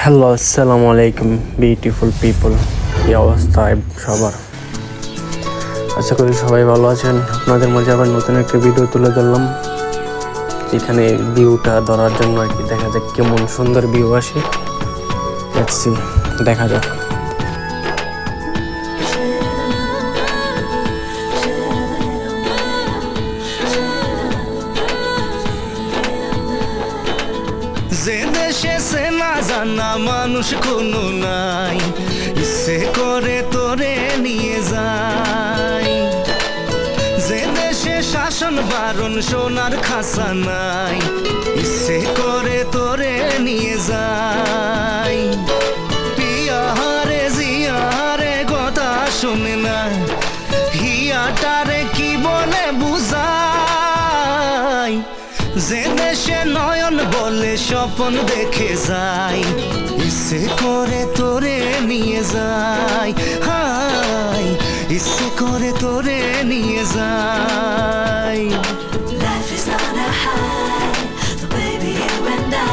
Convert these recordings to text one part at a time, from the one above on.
Hello, আসসালামু আলাইকুম beautiful people. কি অবস্থা সবার? আশা করি সবাই ভালো আছেন। আপনাদের মাঝে আবার নতুন একটা ভিডিও তুলে ধরলাম, যেখানে ভিউটা ধরার জন্য আর কি, দেখা যাক কেমন সুন্দর ভিউ আসে। দেখছি, দেখা যাক। যে দেশে সে না জানা মানুষ কোনো নাই, ইচ্ছে করে তোরে নিয়ে যাই। যে দেশে শাসন বারণ সোনার খাসা নাই, ইচ্ছে করে তোরে নিয়ে যাই। পিয়ারে জিয়ারে কথা শোনে না, হিয়াটারে কি বলে বুঝাই। যে দেশে নয়ন বলে স্বপ্ন দেখে যাই, ইচ্ছে করে তোরে নিয়ে যাই। হাই, ইচ্ছে করে তোরে নিয়ে যাই। Life is on a high, so baby you and I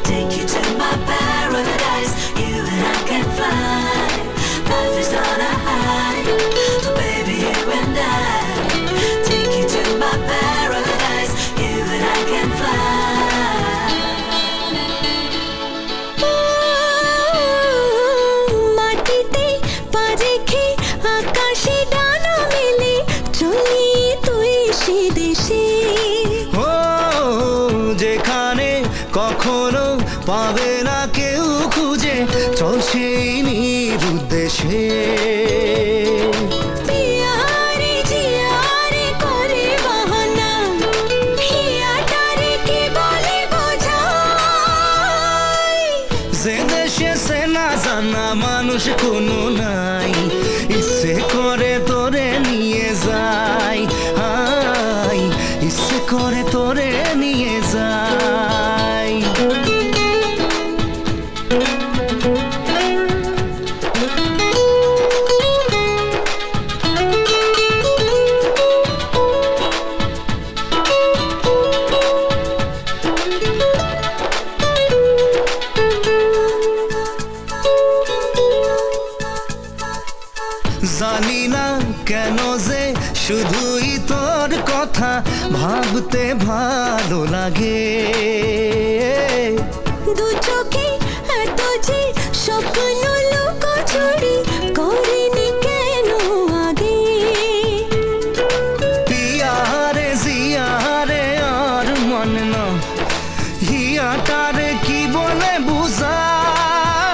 take you to my paradise. You and I can fly. Life is on a high, so baby you and I take you to my paradise. You and I can fly. মাটিতে পা রেখে আকাশে ডানা মেলে চলি তুই সে দেশে। ও যেখানে কখনো পাবে না কেউ খুঁজে, চল সেই নিরুদ্দেশে। পিয়ারে জিয়ারে করে বাহানা, হিয়াটারে কে বলে বোঝাই। যে দেশে সে না জানা মানুষ কোনো নাই, ইচ্ছে করে তোরে নিয়ে যাই। হাই, ইচ্ছে করে তোরে নিয়ে যাই। জানি না কেন যে শুধুই তোর কথা ভাবতে ভালো লাগে। দু চোখে এত যে স্বপ্ন লুকোচুরি করিনি কেন আগে। পিয়ারে জিয়ারে আর মন না, হিয়াটারে কি বলে বুঝাই।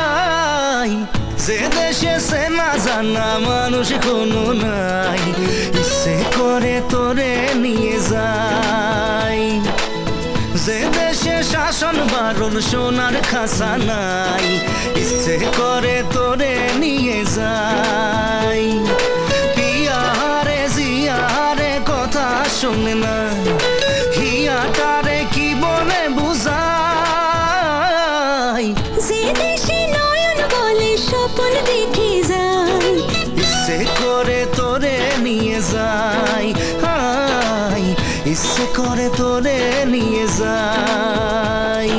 যে দেশে সে না জানা মানুষ কোনো নাই, ইচ্ছে করে তোরে নিয়ে যাই। যে দেশে শাসন বারণ সোনার খাসা নাই, ইচ্ছে করে তোরে নিয়ে যাই। পিয়ারে জিয়ারে কথা শোনে না, হিয়াটারে কি বলে বুঝাই। যে দেশে নয়ন বলে স্বপ্ন দেখে যাই, ইচ্ছে করে তোরে নিয়ে যাই। হাই, ইচ্ছে করে তোরে নিয়ে যাই।